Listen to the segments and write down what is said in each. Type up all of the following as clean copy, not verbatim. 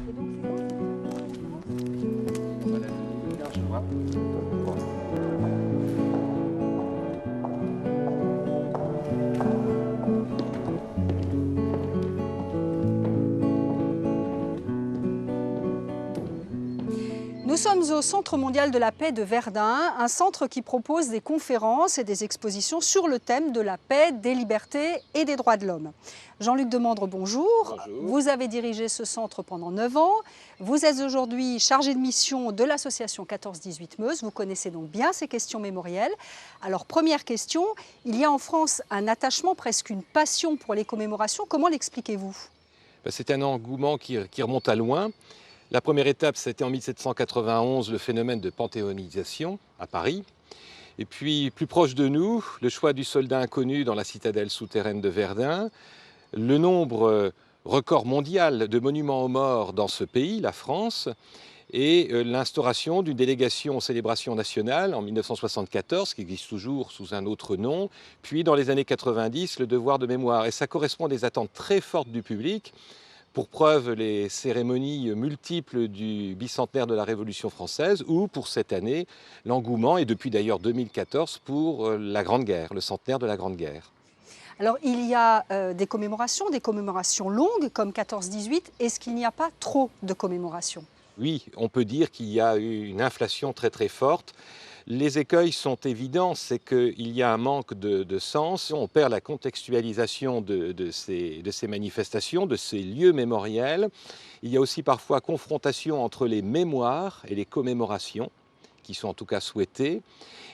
Et donc, c'est quand On va la donner le 15 juin. Nous sommes au Centre mondial de la paix de Verdun, un centre qui propose des conférences et des expositions sur le thème de la paix, des libertés et des droits de l'homme. Jean-Luc Demandre, bonjour. Bonjour. Vous avez dirigé ce centre pendant 9 ans. Vous êtes aujourd'hui chargé de mission de l'association 14-18 Meuse. Vous connaissez donc bien ces questions mémorielles. Alors, première question, il y a en France un attachement, presque une passion pour les commémorations. Comment l'expliquez-vous ? C'est un engouement qui remonte à loin. La première étape, c'était en 1791 le phénomène de panthéonisation à Paris. Et puis, plus proche de nous, le choix du soldat inconnu dans la citadelle souterraine de Verdun, le nombre record mondial de monuments aux morts dans ce pays, la France, et l'instauration d'une délégation aux célébrations nationales en 1974, qui existe toujours sous un autre nom, puis dans les années 90, le devoir de mémoire. Et ça correspond à des attentes très fortes du public. Pour preuve, les cérémonies multiples du bicentenaire de la Révolution française ou pour cette année, l'engouement, et depuis d'ailleurs 2014, pour la Grande Guerre, le centenaire de la Grande Guerre. Alors, il y a des commémorations longues comme 14-18. Est-ce qu'il n'y a pas trop de commémorations ? Oui, on peut dire qu'il y a eu une inflation très très forte. Les écueils sont évidents, c'est qu'il y a un manque de sens, on perd la contextualisation de ces manifestations, de ces lieux mémoriels. Il y a aussi parfois confrontation entre les mémoires et les commémorations, qui sont en tout cas souhaitées.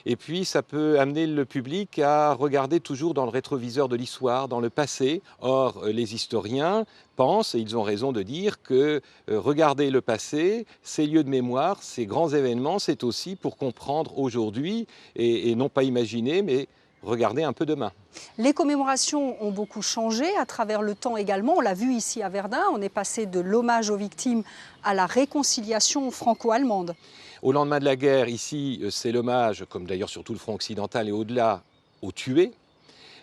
Et puis ça peut amener le public à regarder toujours dans le rétroviseur de l'histoire, dans le passé. Or, les historiens pensent, et ils ont raison de dire, que regarder le passé, ces lieux de mémoire, ces grands événements, c'est aussi pour comprendre aujourd'hui, et non pas imaginer, mais regarder un peu demain. Les commémorations ont beaucoup changé à travers le temps également. On l'a vu ici à Verdun, on est passé de l'hommage aux victimes à la réconciliation franco-allemande. Au lendemain de la guerre, ici, c'est l'hommage, comme d'ailleurs sur tout le front occidental et au-delà, aux tués,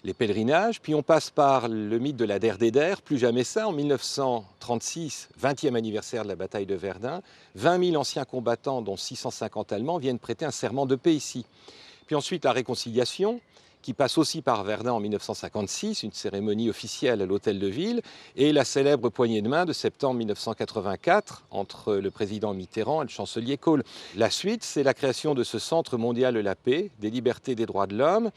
les pèlerinages. Puis on passe par le mythe de la Der des Der, plus jamais ça. En 1936, 20e anniversaire de la bataille de Verdun, 20 000 anciens combattants, dont 650 Allemands, viennent prêter un serment de paix ici. Puis ensuite la réconciliation, qui passe aussi par Verdun en 1956, une cérémonie officielle à l'Hôtel de Ville, et la célèbre poignée de main de septembre 1984 entre le président Mitterrand et le chancelier Kohl. La suite, c'est la création de ce Centre mondial de la paix, des libertés et des droits de l'homme,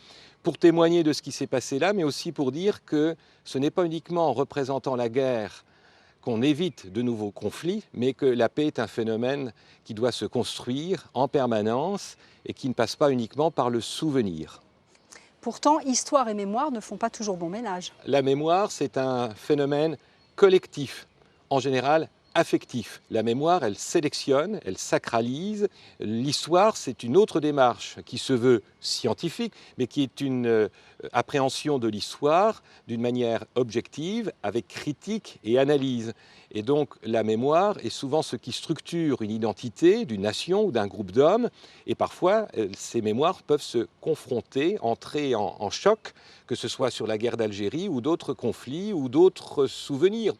pour témoigner de ce qui s'est passé là, mais aussi pour dire que ce n'est pas uniquement en représentant la guerre qu'on évite de nouveaux conflits, mais que la paix est un phénomène qui doit se construire en permanence et qui ne passe pas uniquement par le souvenir. Pourtant, histoire et mémoire ne font pas toujours bon ménage. La mémoire, c'est un phénomène collectif, en général affectif. La mémoire, elle sélectionne, elle sacralise. L'histoire, c'est une autre démarche qui se veut scientifique, mais qui est une appréhension de l'histoire d'une manière objective, avec critique et analyse. Et donc la mémoire est souvent ce qui structure une identité d'une nation ou d'un groupe d'hommes. Et parfois, ces mémoires peuvent se confronter, entrer en choc, que ce soit sur la guerre d'Algérie ou d'autres conflits ou d'autres souvenirs.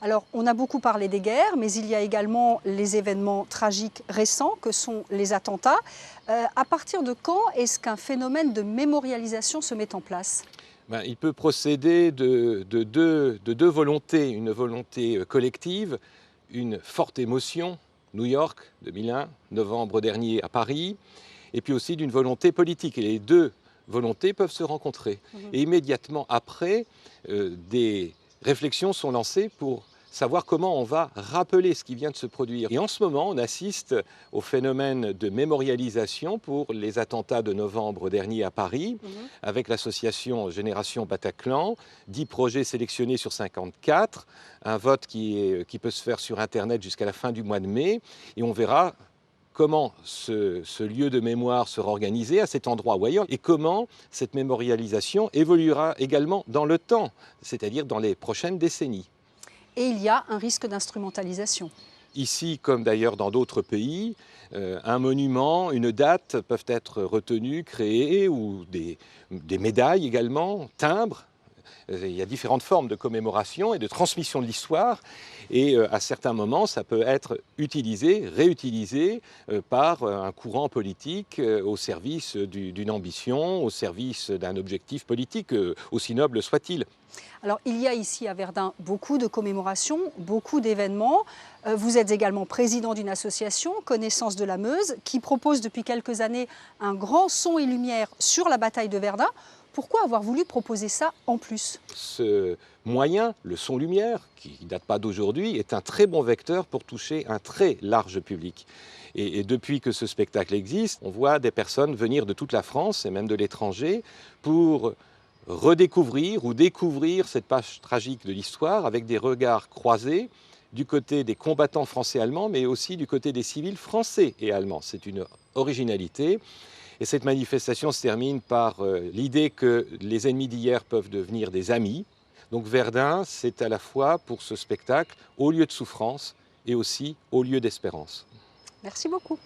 Alors, on a beaucoup parlé des guerres, mais il y a également les événements tragiques récents que sont les attentats. À partir de quand est-ce qu'un phénomène de mémorialisation se met en place ? Il peut procéder de deux volontés. Une volonté collective, une forte émotion, New York 2001, novembre dernier à Paris, et puis aussi d'une volonté politique. Et les deux volontés peuvent se rencontrer. Et immédiatement après, des réflexions sont lancées pour savoir comment on va rappeler ce qui vient de se produire. Et en ce moment, on assiste au phénomène de mémorialisation pour les attentats de novembre dernier à Paris, avec l'association Génération Bataclan, 10 projets sélectionnés sur 54, un vote qui peut se faire sur Internet jusqu'à la fin du mois de mai, et on verra comment ce lieu de mémoire sera organisé à cet endroit ou ailleurs, et comment cette mémorialisation évoluera également dans le temps, c'est-à-dire dans les prochaines décennies. Et il y a un risque d'instrumentalisation. Ici, comme d'ailleurs dans d'autres pays, un monument, une date peuvent être retenus, créés, ou des médailles également, timbres, Il y a différentes formes de commémoration et de transmission de l'histoire. Et à certains moments, ça peut être utilisé, réutilisé par un courant politique au service d'une ambition, au service d'un objectif politique, aussi noble soit-il. Alors, il y a ici à Verdun beaucoup de commémorations, beaucoup d'événements. Vous êtes également président d'une association, Connaissance de la Meuse, qui propose depuis quelques années un grand son et lumière sur la bataille de Verdun. Pourquoi avoir voulu proposer ça en plus? Ce moyen, le son-lumière, qui ne date pas d'aujourd'hui, est un très bon vecteur pour toucher un très large public. Et depuis que ce spectacle existe, on voit des personnes venir de toute la France et même de l'étranger pour redécouvrir ou découvrir cette page tragique de l'histoire avec des regards croisés du côté des combattants français et allemands, mais aussi du côté des civils français et allemands. C'est une originalité. Et cette manifestation se termine par l'idée que les ennemis d'hier peuvent devenir des amis. Donc Verdun, c'est à la fois pour ce spectacle au lieu de souffrance et aussi au lieu d'espérance. Merci beaucoup.